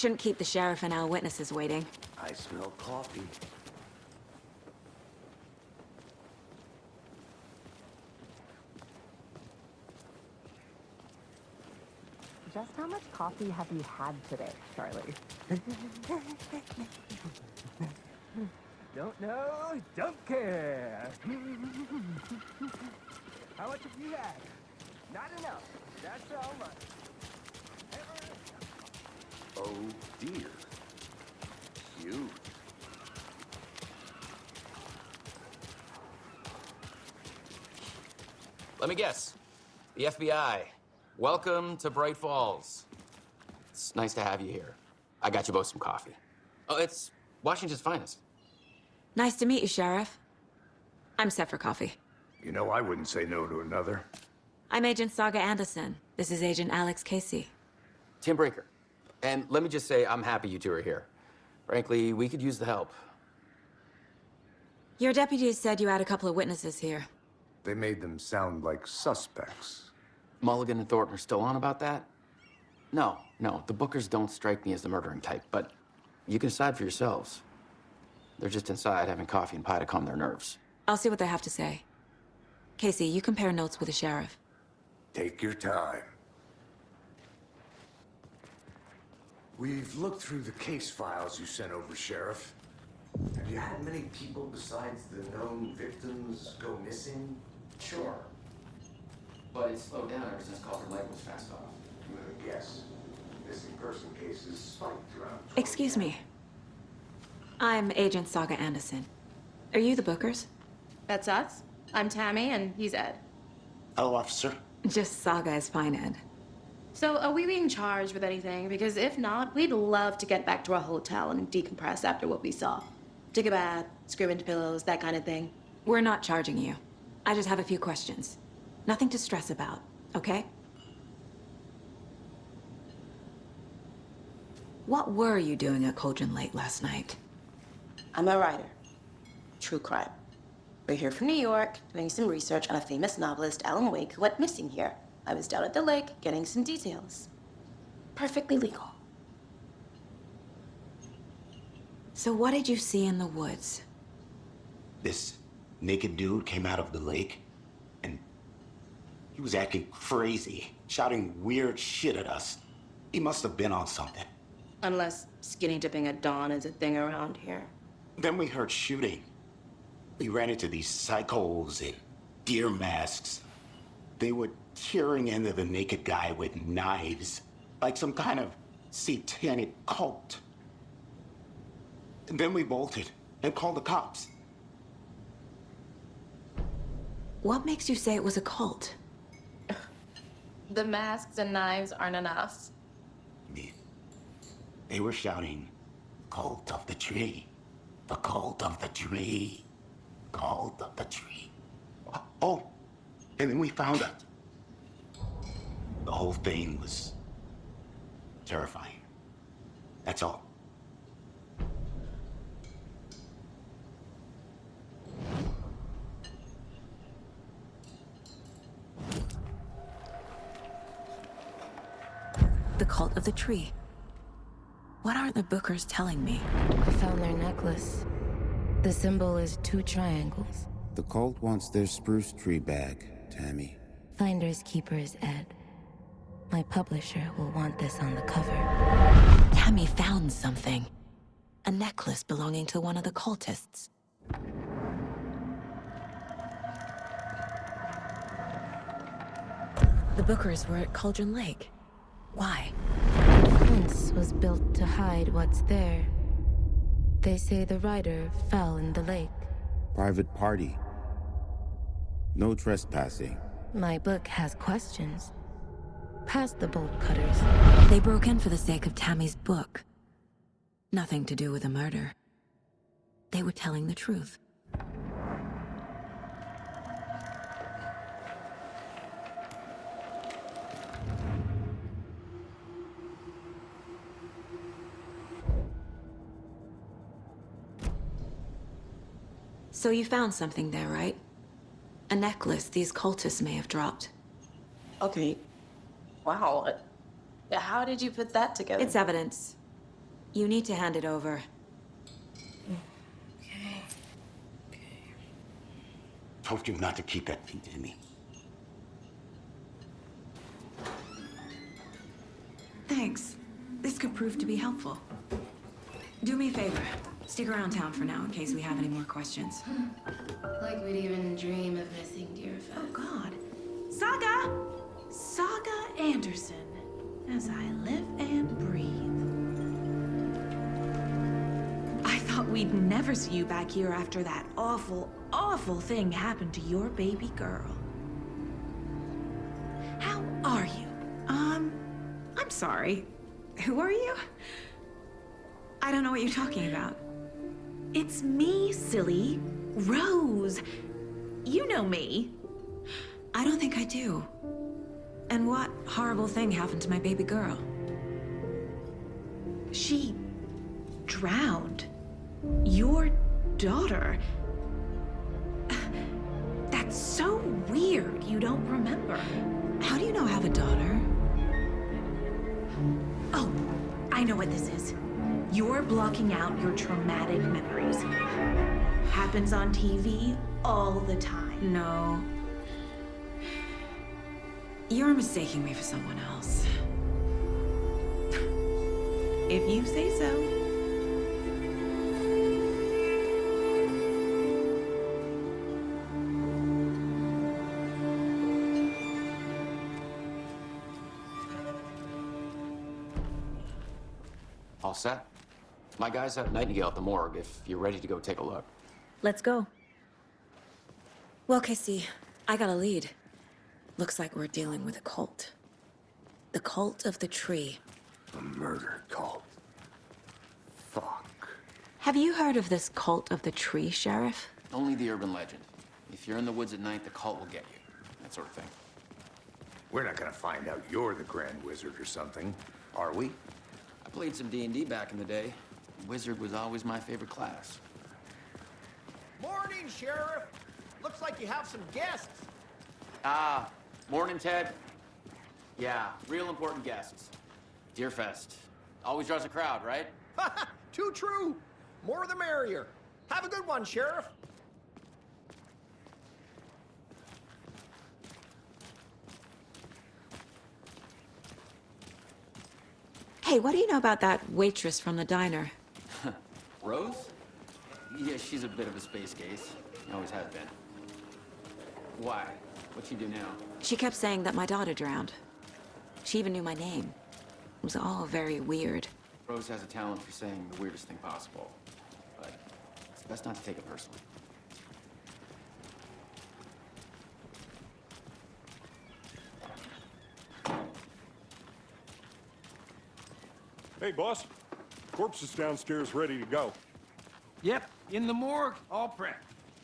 Shouldn't keep the sheriff and our witnesses waiting. I smell coffee. Just how much coffee have you had today, Charlie? Don't know, don't care. How much have you had? Not enough. That's all much. Oh dear. Cute. Let me guess. The FBI. Welcome to Bright Falls. It's nice to have you here. I got you both some coffee. Oh, it's Washington's finest. Nice to meet you, Sheriff. I'm set for coffee. You know, I wouldn't say no to another. I'm Agent Saga Anderson. This is Agent Alex Casey. Tim Breaker. And let me just say, I'm happy you two are here. Frankly, we could use the help. Your deputies said you had a couple of witnesses here. They made them sound like suspects. Mulligan and Thornton are still on about that? No, the Bookers don't strike me as the murdering type, but you can decide for yourselves. They're just inside having coffee and pie to calm their nerves. I'll see what they have to say. Casey, you compare notes with the sheriff. Take your time. We've looked through the case files you sent over, Sheriff. Have you had many people besides the known victims go missing? Sure. But it's slowed down ever since Calder Lake was fast off. I'm gonna guess. Missing person cases spiked around. Excuse me. I'm Agent Saga Anderson. Are you the Bookers? That's us. I'm Tammy, and he's Ed. Hello, officer. Just Saga is fine, Ed. So, are we being charged with anything? Because if not, we'd love to get back to our hotel and decompress after what we saw. Take a bath, scream into pillows, that kind of thing. We're not charging you. I just have a few questions. Nothing to stress about, okay? What were you doing at Cauldron Lake last night? I'm a writer. True crime. We're here from New York, doing some research on a famous novelist, Alan Wake, who went missing here. I was down at the lake, getting some details. Perfectly legal. So what did you see in the woods? This naked dude came out of the lake, and he was acting crazy, shouting weird shit at us. He must have been on something. Unless skinny dipping at dawn is a thing around here. Then we heard shooting. We ran into these psychos in deer masks. They were tearing into the naked guy with knives, like some kind of satanic cult. And then we bolted and called the cops. What makes you say it was a cult? The masks and knives aren't enough. They were shouting, "Cult of the tree, the cult of the tree, cult of the tree." Oh, and then we found out. The whole thing was terrifying. That's all. The cult of the tree. What aren't the Bookers telling me? I found their necklace. The symbol is 2 triangles. The cult wants their spruce tree back, Tammy. Finders keepers, Ed. My publisher will want this on the cover. Tammy found something. A necklace belonging to one of the cultists. The Bookers were at Cauldron Lake. Why? The fence was built to hide what's there. They say the writer fell in the lake. Private party. No trespassing. My book has questions. Past the bolt cutters. They broke in for the sake of Tammy's book. Nothing to do with a murder. They were telling the truth. So you found something there, right? A necklace these cultists may have dropped. Okay. Wow. How did you put that together? It's evidence. You need to hand it over. Told you not to keep that thing to me. Thanks. This could prove to be helpful. Do me a favor. Stick around town for now in case we have any more questions. Like we'd even dream of missing dear Fez. Oh, God. Saga! Saga Anderson. As I live and breathe. I thought we'd never see you back here after that awful, awful thing happened to your baby girl. How are you? I'm sorry. Who are you? I don't know what you're talking about. It's me, silly. Rose. You know me. I don't think I do. And what horrible thing happened to my baby girl? She drowned. Your daughter. That's so weird you don't remember. How do you know I have a daughter? Oh, I know what this is. You're blocking out your traumatic memories. Happens on TV all the time. No. You're mistaking me for someone else. If you say so. All set? My guys have Nightingale at the morgue if you're ready to go take a look. Let's go. Well, Casey, I got a lead. Looks like we're dealing with a cult. The cult of the tree. A murder cult. Fuck. Have you heard of this cult of the tree, Sheriff? Only the urban legend. If you're in the woods at night, the cult will get you. That sort of thing. We're not gonna find out you're the Grand Wizard or something, are we? I played some D&D back in the day. Wizard was always my favorite class. Morning, Sheriff. Looks like you have some guests. Morning, Ted. Yeah, real important guests. Deerfest. Always draws a crowd, right? Too true. More the merrier. Have a good one, Sheriff. Hey, what do you know about that waitress from the diner? Rose? Yeah, she's a bit of a space case. Always has been. Why? What'd she do now? She kept saying that my daughter drowned. She even knew my name. It was all very weird. Rose has a talent for saying the weirdest thing possible. But it's best not to take it personally. Hey, boss. Corpse is downstairs ready to go. Yep, in the morgue, all prepped.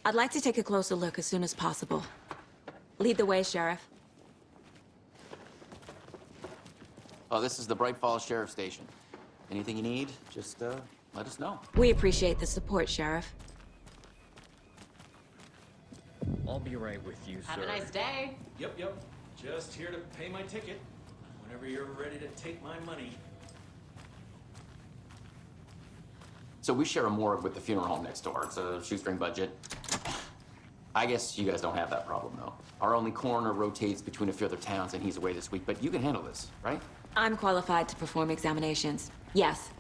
I'd like to take a closer look as soon as possible. Lead the way, Sheriff. Oh, this is the Bright Falls Sheriff Station. Anything you need, just let us know. We appreciate the support, Sheriff. I'll be right with you, sir. Have a nice day. Yep. Just here to pay my ticket. Whenever you're ready to take my money. So we share a morgue with the funeral home next door. It's a shoestring budget. I guess you guys don't have that problem, though. Our only coroner rotates between a few other towns, and he's away this week. But you can handle this, right? I'm qualified to perform examinations. Yes.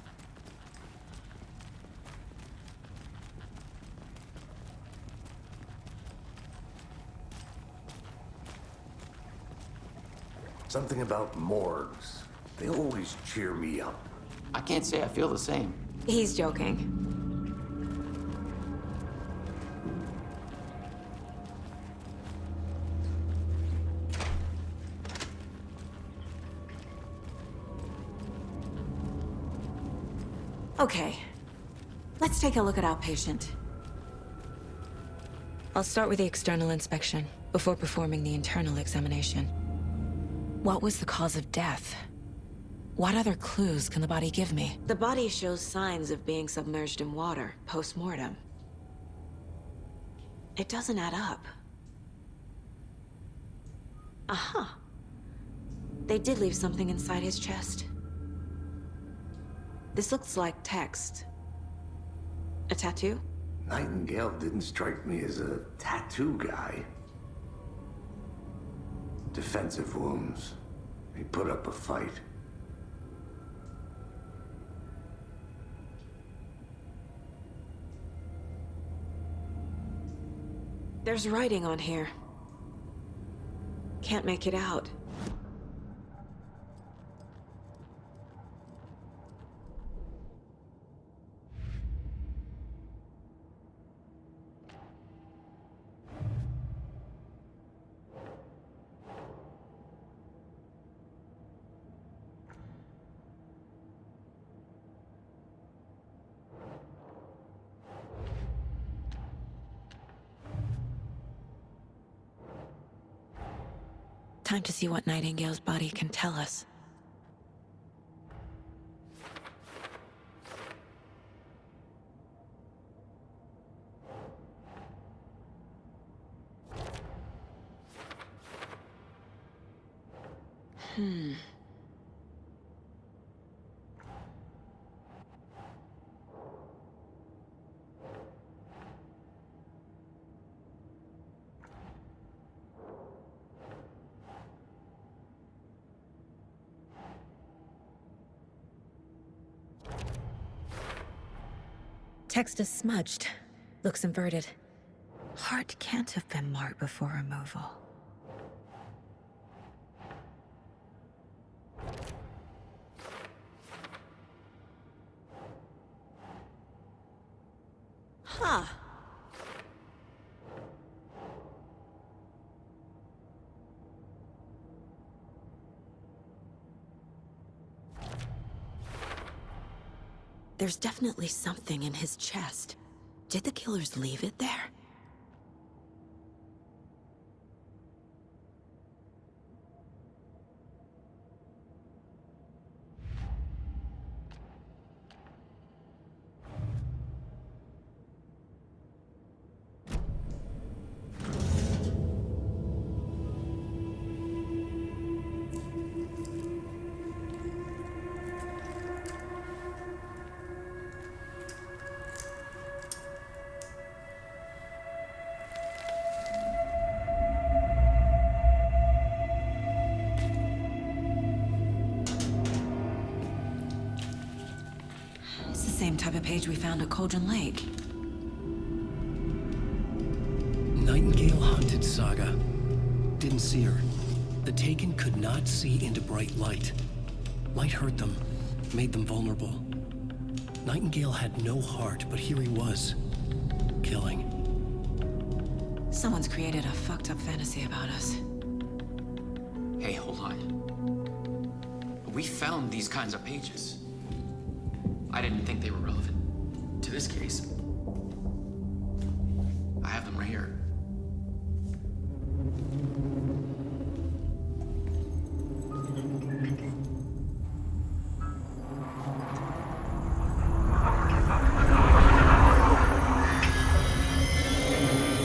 Something about morgues. They always cheer me up. I can't say I feel the same. He's joking. Okay, let's take a look at our patient. I'll start with the external inspection before performing the internal examination. What was the cause of death? What other clues can the body give me? The body shows signs of being submerged in water post-mortem. It doesn't add up. Aha. They did leave something inside his chest. This looks like text. A tattoo? Nightingale didn't strike me as a tattoo guy. Defensive wounds. He put up a fight. There's writing on here. Can't make it out. Time to see what Nightingale's body can tell us. Text is smudged. Looks inverted. Heart can't have been marked before removal. Huh. There's definitely something in his chest. Did the killers leave it there? Same type of page we found at Cauldron Lake. Nightingale hunted Saga. Didn't see her. The Taken could not see into bright light. Light hurt them, made them vulnerable. Nightingale had no heart, but here he was, killing. Someone's created a fucked up fantasy about us. Hey, hold on. We found these kinds of pages. I didn't think they were relevant to this case. I have them right here.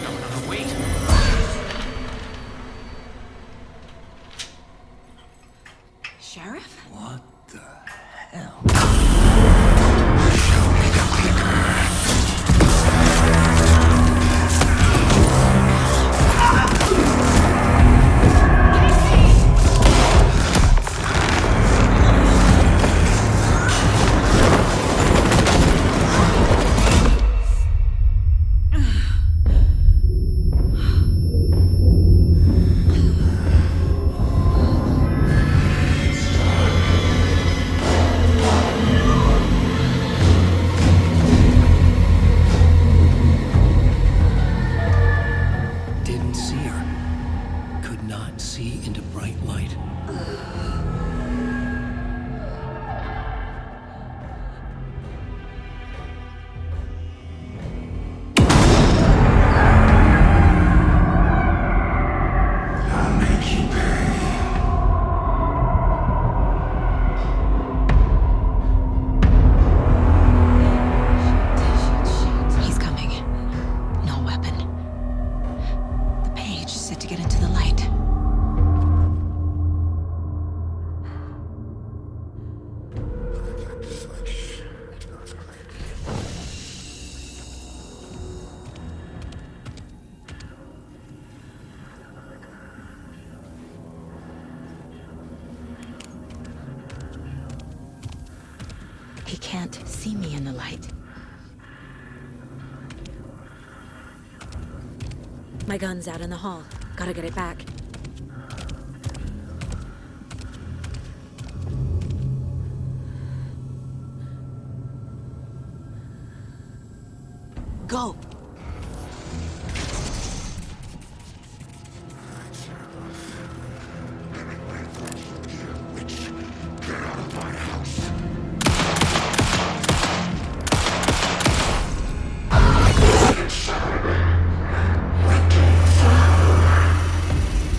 No, wait. Sheriff? What the hell? He can't see me in the light. My gun's out in the hall. Gotta get it back. Go!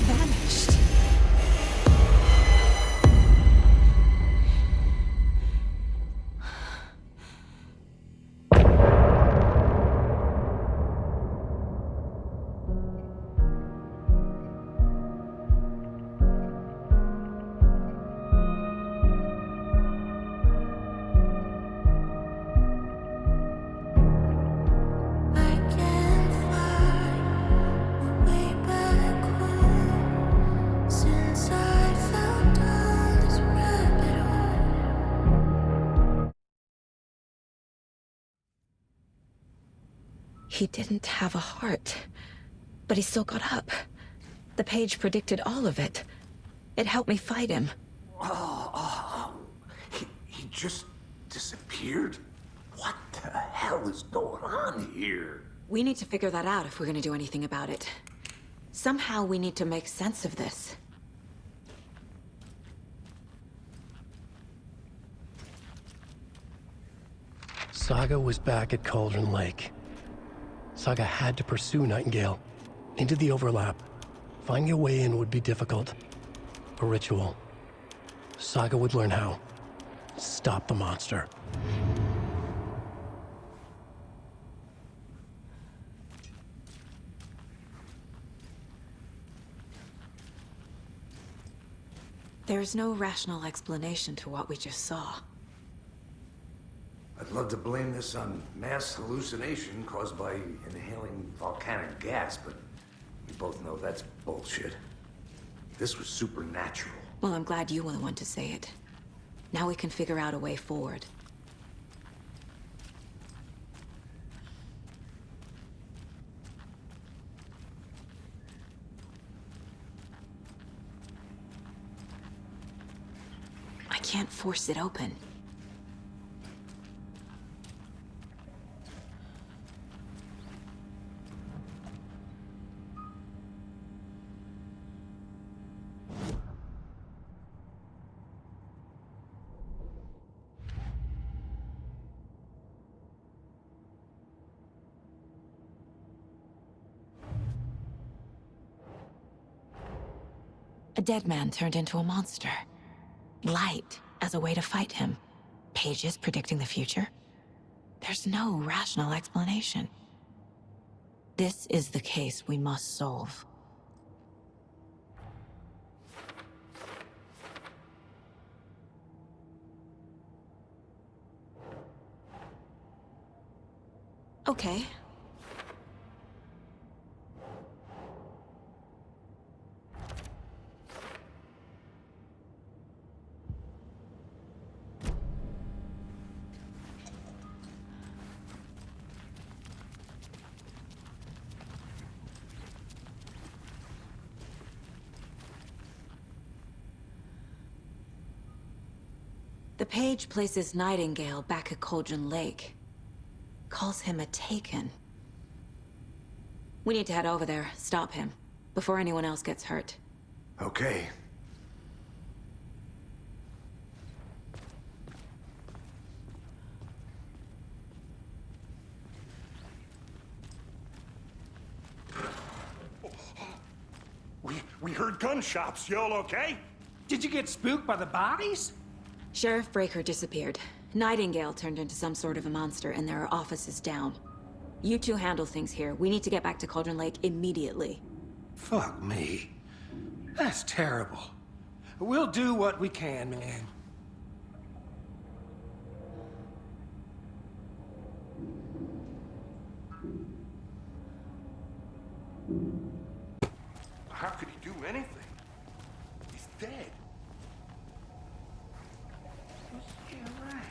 Vanished. He didn't have a heart, but he still got up. The page predicted all of it. It helped me fight him. He just disappeared? What the hell is going on here? We need to figure that out if we're gonna do anything about it. Somehow we need to make sense of this. Saga was back at Cauldron Lake. Saga had to pursue Nightingale into the overlap. Finding a way in would be difficult. A ritual. Saga would learn how. Stop the monster. There's no rational explanation to what we just saw. I'd love to blame this on mass hallucination caused by inhaling volcanic gas, but we both know that's bullshit. This was supernatural. Well, I'm glad you were the one to say it. Now we can figure out a way forward. I can't force it open. A dead man turned into a monster. Light as a way to fight him. Pages predicting the future. There's no rational explanation. This is the case we must solve. Okay. The page places Nightingale back at Cauldron Lake. Calls him a Taken. We need to head over there, stop him, before anyone else gets hurt. Okay. We heard gunshots. You all okay? Did you get spooked by the bodies? Sheriff Breaker disappeared. Nightingale turned into some sort of a monster, and there are offices down. You two handle things here. We need to get back to Cauldron Lake immediately. Fuck me. That's terrible. We'll do what we can, man. How could he do anything? He's dead. Yeah, right.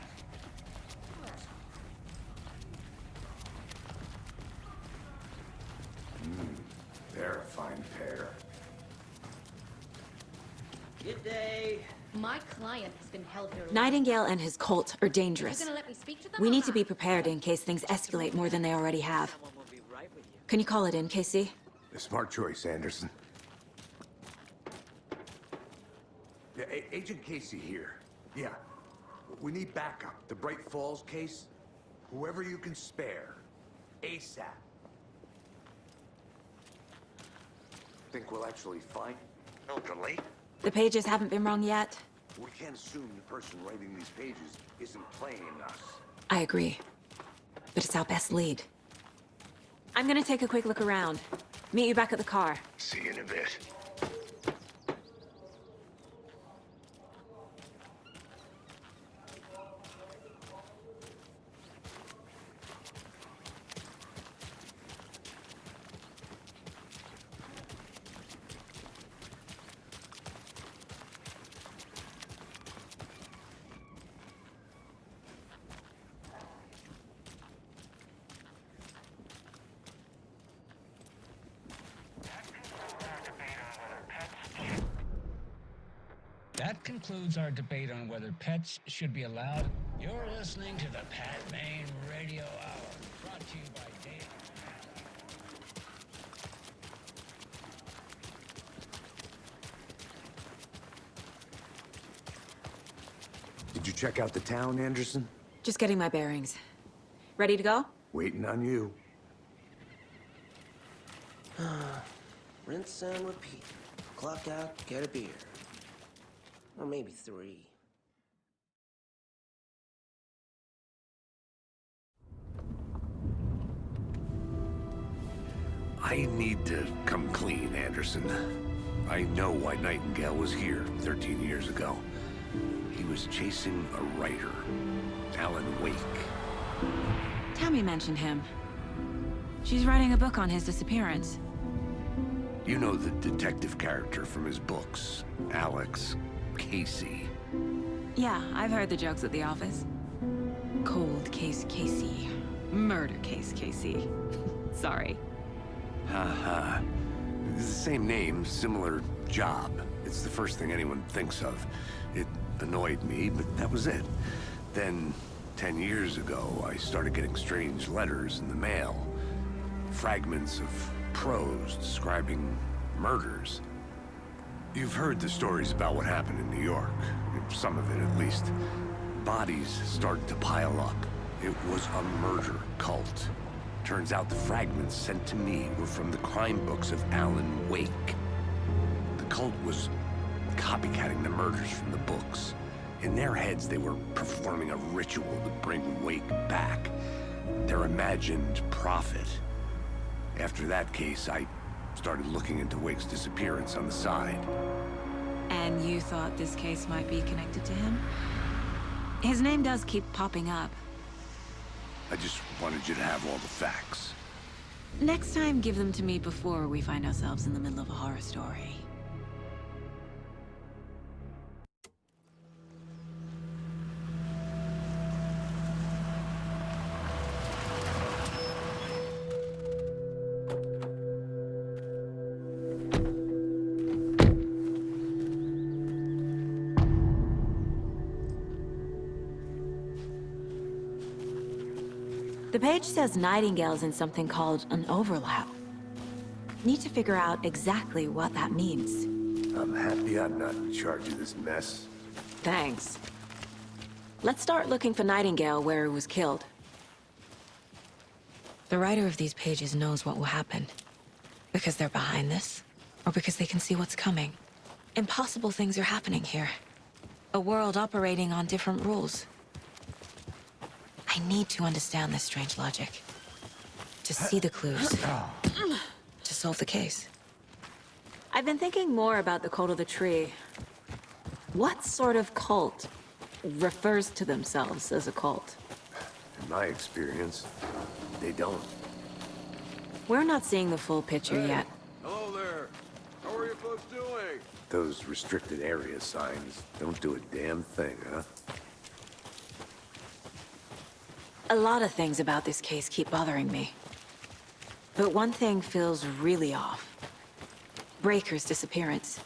pair. Good day. My client has been held here. Nightingale and his cult are dangerous. You're gonna let me speak to them? We need to be prepared in case things escalate more than they already have. Can you call it in, Casey? A smart choice, Anderson. Yeah, Agent Casey here. Yeah. We need backup. The Bright Falls case. Whoever you can spare. ASAP. Think we'll actually find elderly? The pages haven't been wrong yet. We can't assume the person writing these pages isn't playing us. I agree. But it's our best lead. I'm gonna take a quick look around. Meet you back at the car. See you in a bit. That concludes our debate on whether pets should be allowed. You're listening to the Pat Maine Radio Hour, brought to you by Dave. Did you check out the town, Anderson? Just getting my bearings. Ready to go? Waiting on you. Rinse and repeat. Clock out, get a beer. Or maybe 3. I need to come clean, Anderson. I know why Nightingale was here 13 years ago. He was chasing a writer, Alan Wake. Tammy mentioned him. She's writing a book on his disappearance. You know the detective character from his books, Alex Casey. Yeah, I've heard the jokes at the office. Cold case Casey. Murder case Casey. Sorry. Haha. It's the same name, similar job. It's the first thing anyone thinks of. It annoyed me, but that was it. Then, 10 years ago, I started getting strange letters in the mail. Fragments of prose describing murders. You've heard the stories about what happened in New York. Some of it, at least. Bodies started to pile up. It was a murder cult. Turns out the fragments sent to me were from the crime books of Alan Wake. The cult was copycatting the murders from the books. In their heads, they were performing a ritual to bring Wake back. Their imagined prophet. After that case, I started looking into Wake's disappearance on the side. And you thought this case might be connected to him? His name does keep popping up. I just wanted you to have all the facts. Next time, give them to me before we find ourselves in the middle of a horror story. The page says Nightingale's in something called an overlap. Need to figure out exactly what that means. I'm happy I'm not in charge of this mess. Thanks. Let's start looking for Nightingale where he was killed. The writer of these pages knows what will happen. Because they're behind this, or because they can see what's coming. Impossible things are happening here. A world operating on different rules. I need to understand this strange logic. To see the clues. To solve the case. I've been thinking more about the cult of the tree. What sort of cult refers to themselves as a cult? In my experience, they don't. We're not seeing the full picture yet. Hello there. How are you folks doing? Those restricted area signs don't do a damn thing, huh? A lot of things about this case keep bothering me. But one thing feels really off. Breaker's disappearance.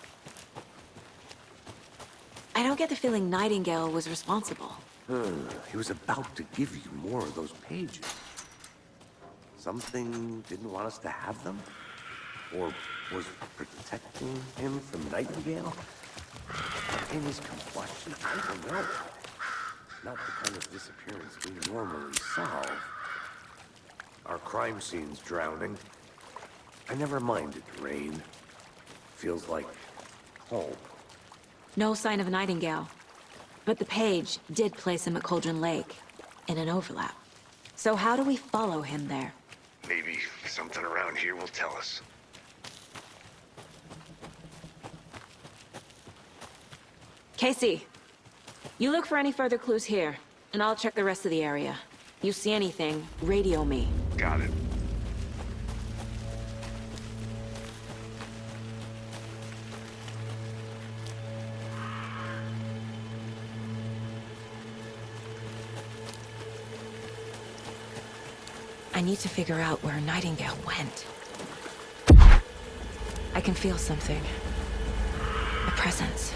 I don't get the feeling Nightingale was responsible. He was about to give you more of those pages. Something didn't want us to have them? Or was protecting him from Nightingale? In his combustion, I don't know. Not the kind of disappearance we normally solve. Our crime scene's drowning. I never minded rain. Feels like home. No sign of Nightingale. But the page did place him at Cauldron Lake, in an overlap. So how do we follow him there? Maybe something around here will tell us. Casey, you look for any further clues here, and I'll check the rest of the area. You see anything, radio me. Got it. I need to figure out where Nightingale went. I can feel something. A presence.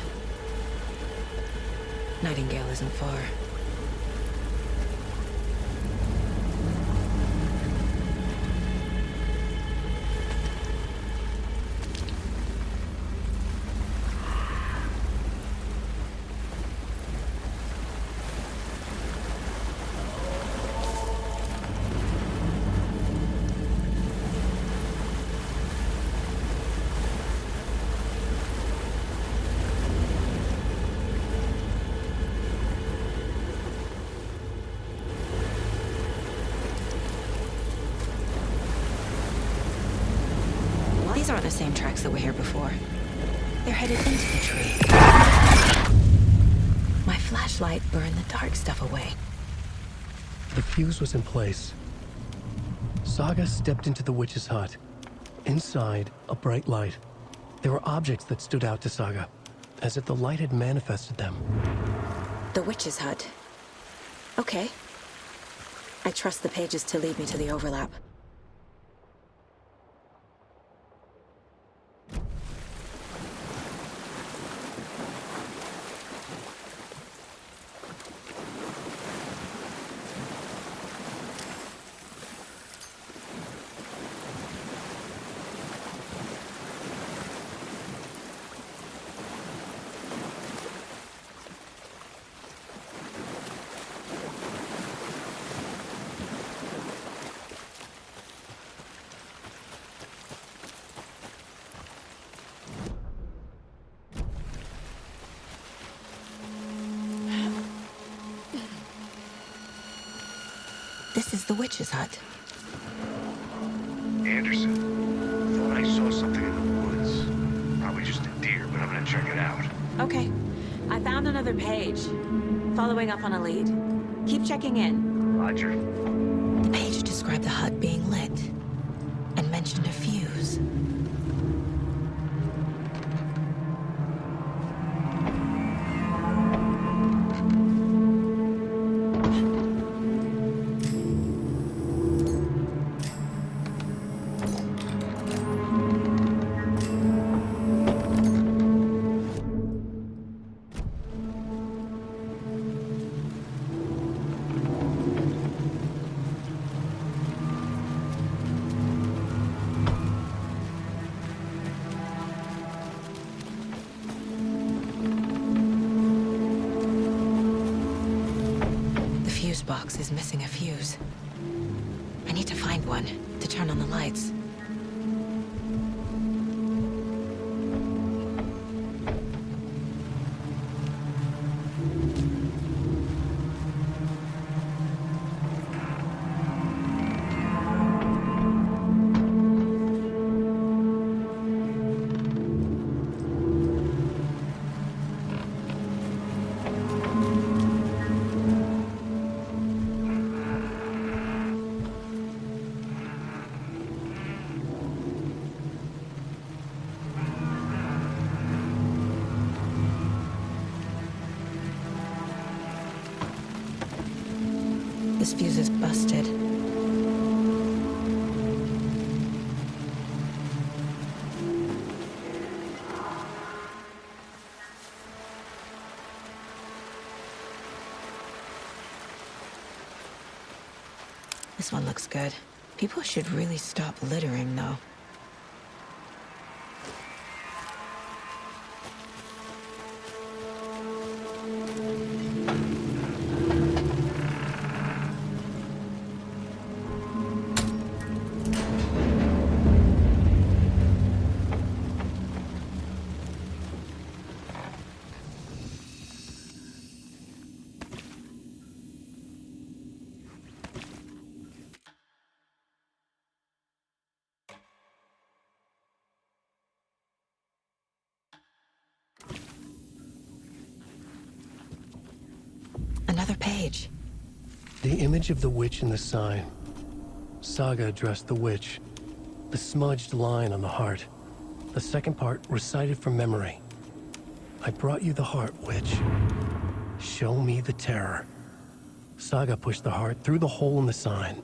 Nightingale isn't far. These aren't the same tracks that were here before. They're headed into the tree. My flashlight burned the dark stuff away. The fuse was in place. Saga stepped into the witch's hut. Inside, a bright light. There were objects that stood out to Saga, as if the light had manifested them. The witch's hut. Okay. I trust the pages to lead me to the overlap. This is the witch's hut. Anderson, thought I saw something in the woods. Probably just a deer, but I'm gonna check it out. Okay. I found another page. Following up on a lead. Keep checking in. Roger. The page described the hut being lit, and mentioned a fuse. Box is missing a fuse. I need to find one to turn on the lights. This fuse is busted. This one looks good. People should really stop littering, though. Another page. The image of the witch in the sign. Saga addressed the witch. The smudged line on the heart. The second part recited from memory. I brought you the heart, witch. Show me the terror. Saga pushed the heart through the hole in the sign.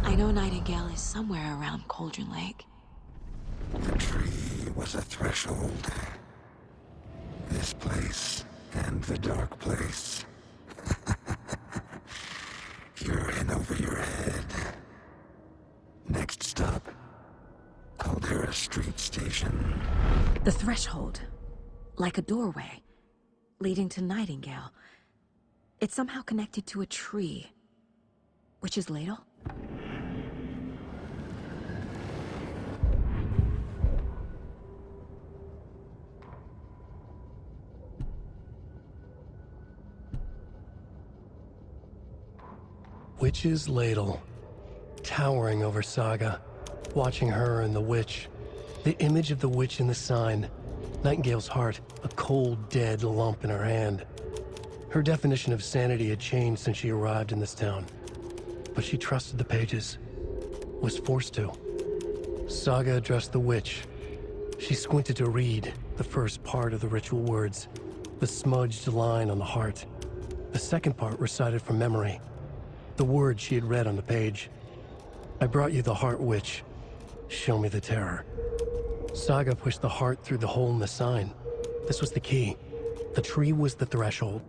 I know Nightingale is somewhere around Cauldron Lake. The tree was a threshold. This place and the dark place. You're in over your head. Next stop, Caldera Street Station. The threshold. Like a doorway. Leading to Nightingale. It's somehow connected to a tree. Witch's ladle? Witch's ladle. Towering over Saga. Watching her and the witch. The image of the witch in the sign. Nightingale's heart, a cold, dead lump in her hand. Her definition of sanity had changed since she arrived in this town. But she trusted the pages. Was forced to. Saga addressed the witch. She squinted to read the first part of the ritual words. The smudged line on the heart. The second part recited from memory. The words she had read on the page. I brought you the heart, witch. Show me the terror. Saga pushed the heart through the hole in the sign. This was the key. The tree was the threshold.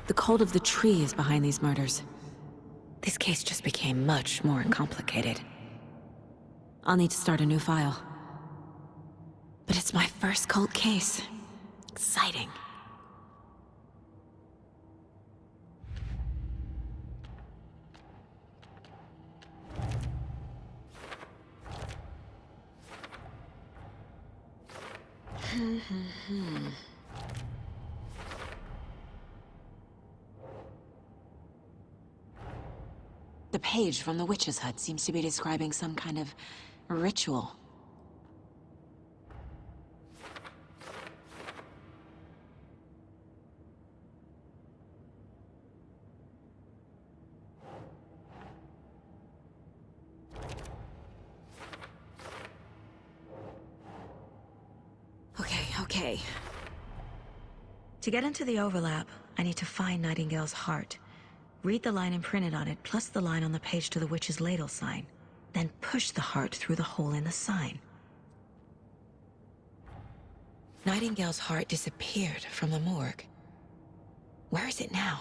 The cult of the tree is behind these murders. This case just became much more complicated. I'll need to start a new file. But it's my first cult case. Exciting. The page from the witch's hut seems to be describing some kind of ritual. Okay. To get into the overlap, I need to find Nightingale's heart. Read the line imprinted on it, plus the line on the page to the witch's ladle sign. Then push the heart through the hole in the sign. Nightingale's heart disappeared from the morgue. Where is it now?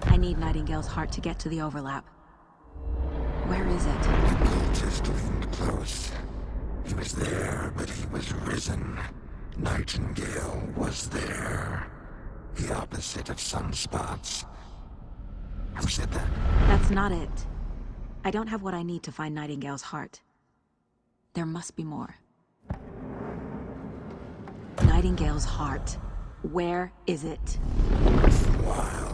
I need Nightingale's heart to get to the overlap. Where is it? The cultist leaned close. He was there, but he was risen. Nightingale was there. The opposite of sunspots. Who said that? That's not it. I don't have what I need to find Nightingale's heart. There must be more. Nightingale's heart. Where is it? While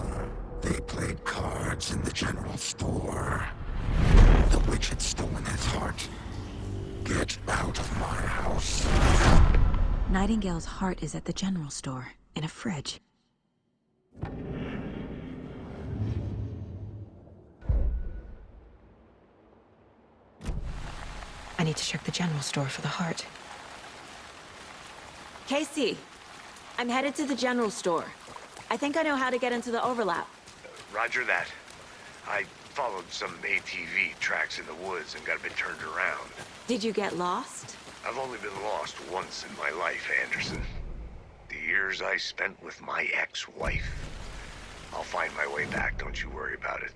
they played cards in the general store, the witch had stolen his heart. Get out of my house. Nightingale's heart is at the general store, in a fridge. I need to check the general store for the heart. Casey, I'm headed to the general store. I think I know how to get into the overlap. Roger that. I followed some ATV tracks in the woods and got a bit turned around. Did you get lost? I've only been lost once in my life, Anderson. The years I spent with my ex-wife. I'll find my way back, don't you worry about it.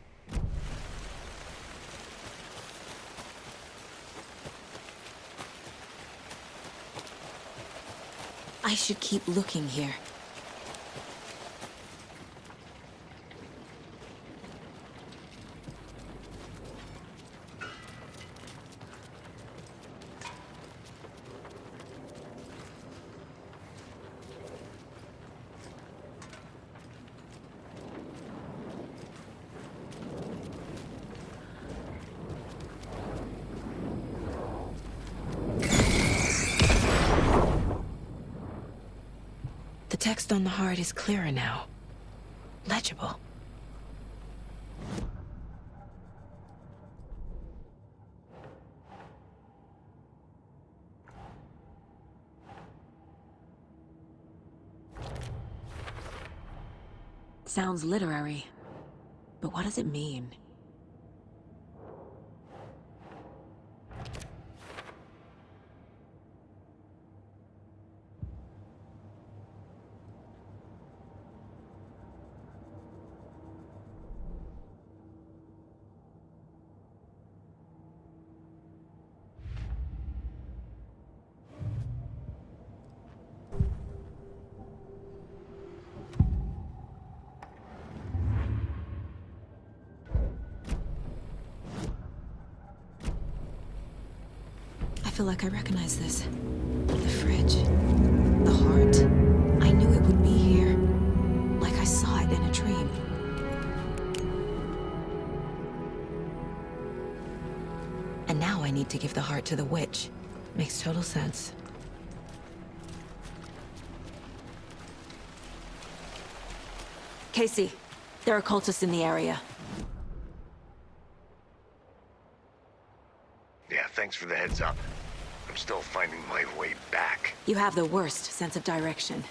I should keep looking here. The text on the heart is clearer now. Legible. Sounds literary, but what does it mean? I feel like I recognize this. The fridge. The heart. I knew it would be here. Like I saw it in a dream. And now I need to give the heart to the witch. Makes total sense. Casey, there are cultists in the area. Yeah, thanks for the heads up. I'm still finding my way back. You have the worst sense of direction.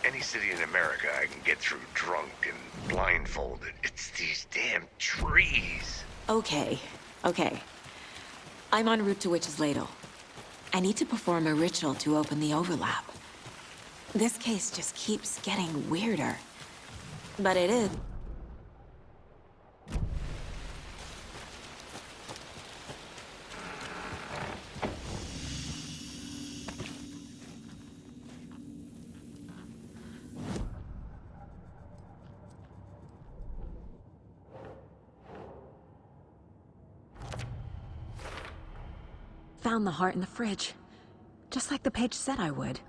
any city in America I can get through drunk and blindfolded. It's these damn trees. Okay. I'm en route to Witch's Ladle. I need to perform a ritual to open the overlap. This case just keeps getting weirder. But it is. Found the heart in the fridge. Just like the page said I would.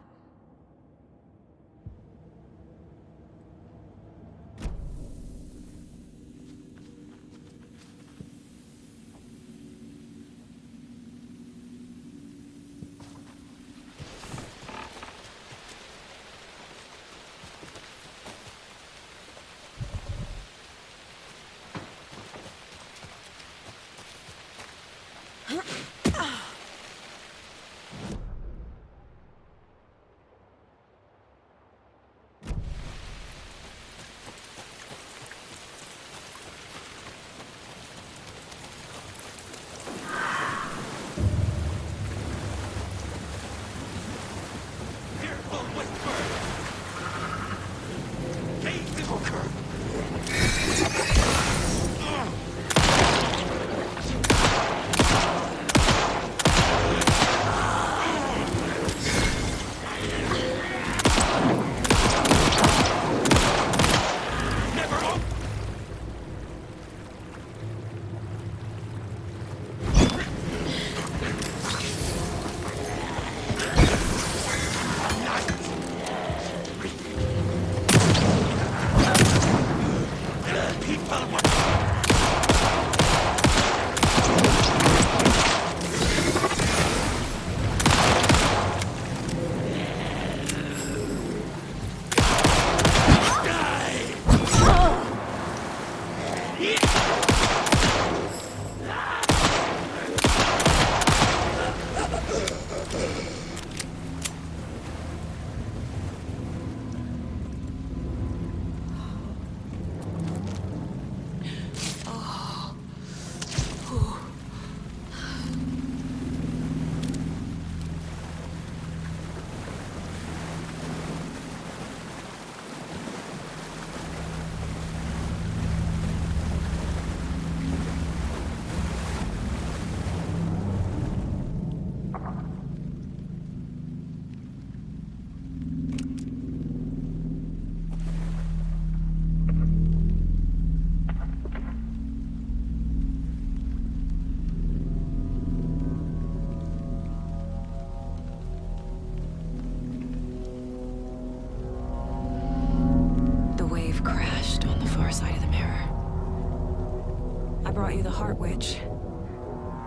brought you the Heart Witch.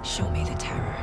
Show me the terror.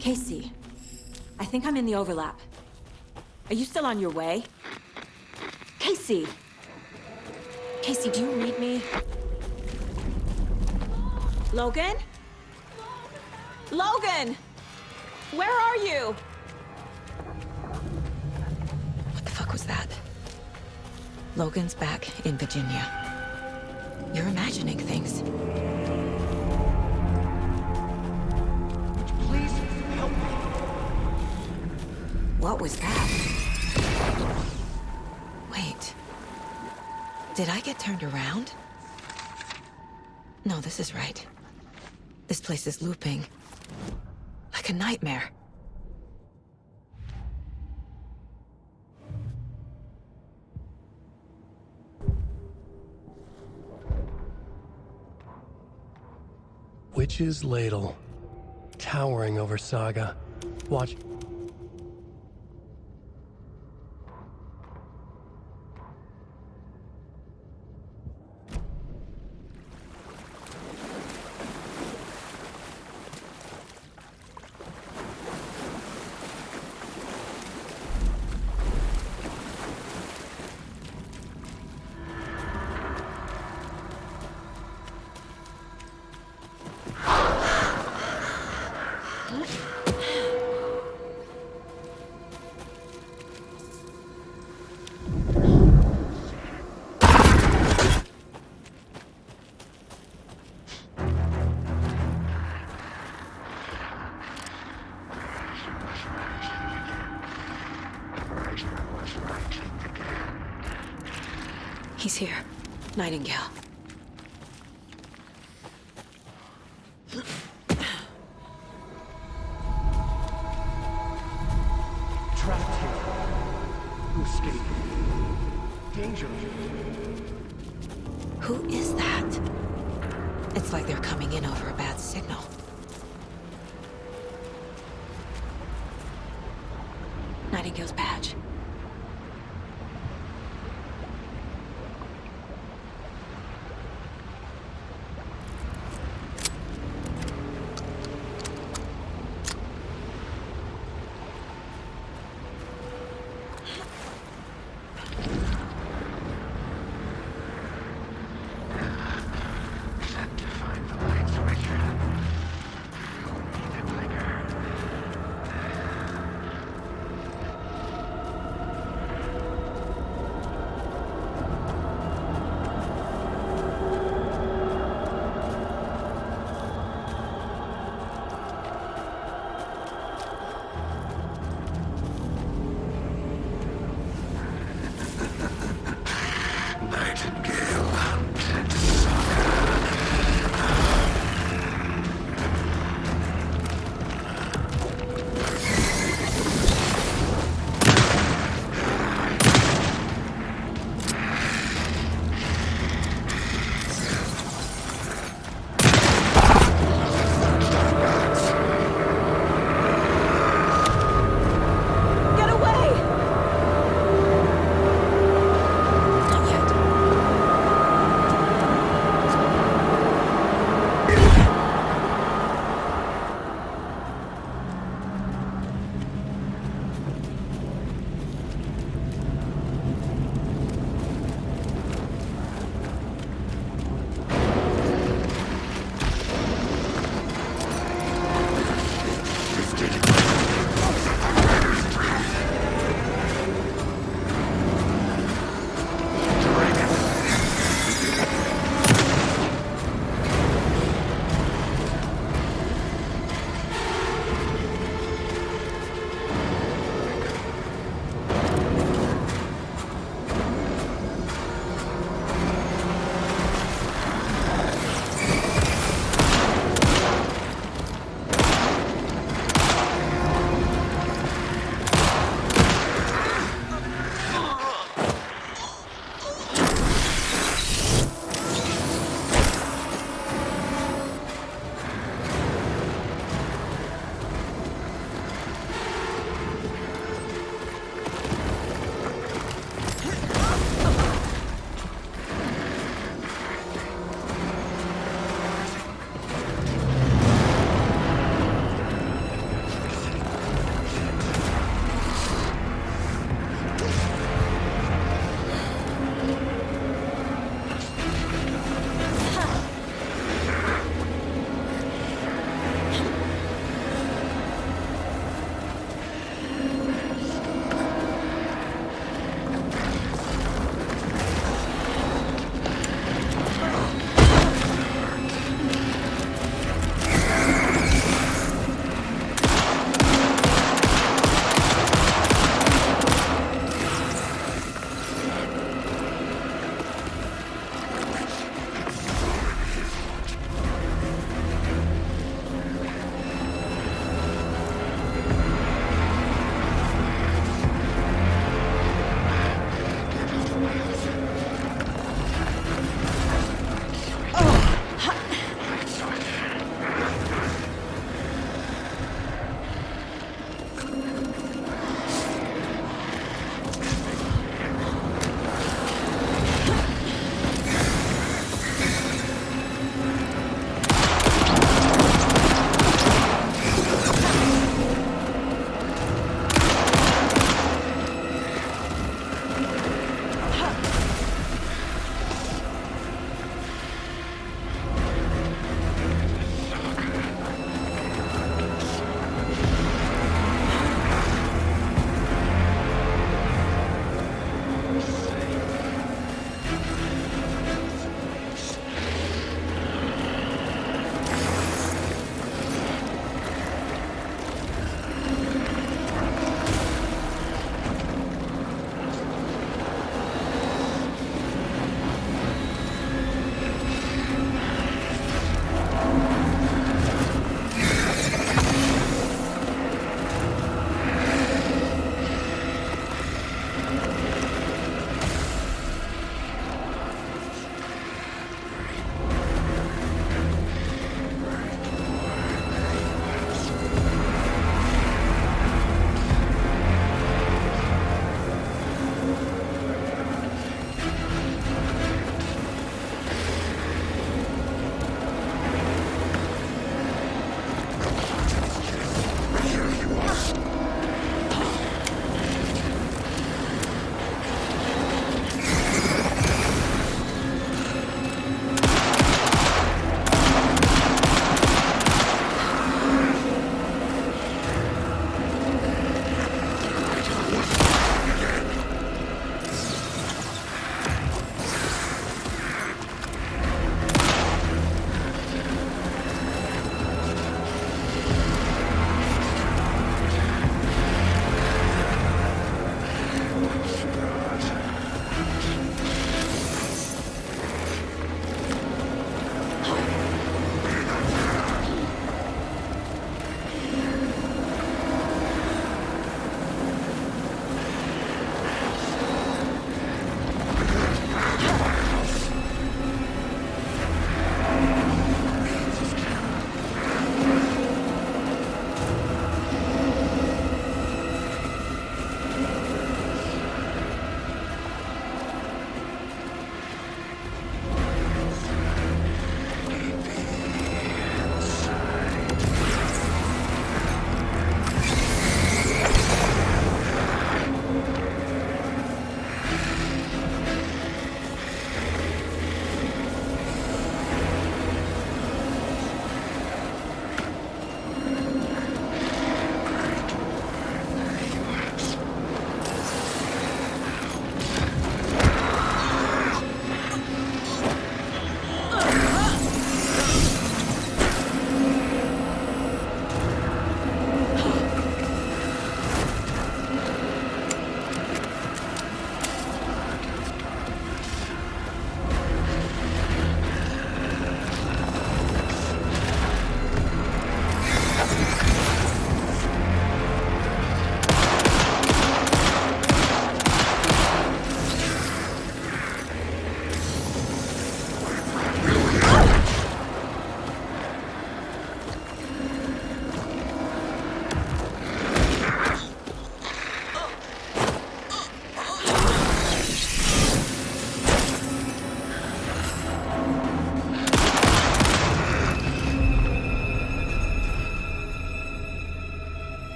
Casey, I think I'm in the overlap. Are you still on your way? Casey! Casey, do you read me? Logan? Logan! Where are you? What the fuck was that? Logan's back in Virginia. You're imagining things. Please help me. What was that? Wait. Did I get turned around? No, this is right. This place is looping. Like a nightmare. witch's ladle, towering over Saga. Watch. He's here. Nightingale. Trapped here. To escape. Danger. Who is that? It's like they're coming in over a bad signal. Nightingale's badge.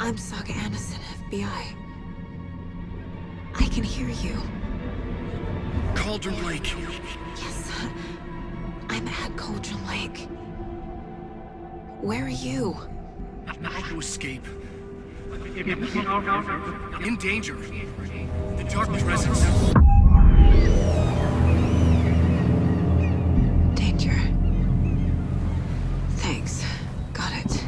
I'm Saga Anderson, FBI. I can hear you. Cauldron Lake. Yes, I'm at Cauldron Lake. Where are you? How to escape. In danger. The dark presence. Danger. Thanks. Got it.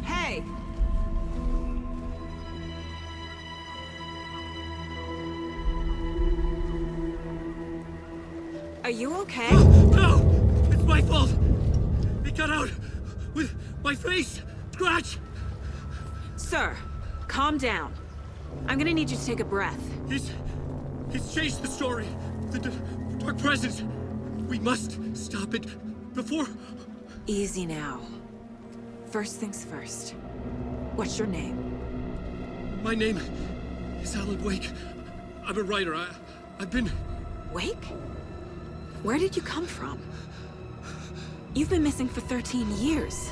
Hey! Are you okay? No! It's my fault! It got out with my face! Scratch! Sir, calm down. I'm gonna need you to take a breath. He's changed the story. The dark presence. We must stop it before... Easy now. First things first. What's your name? My name is Alan Wake. I'm a writer. I've been... Wake? Where did you come from? You've been missing for 13 years.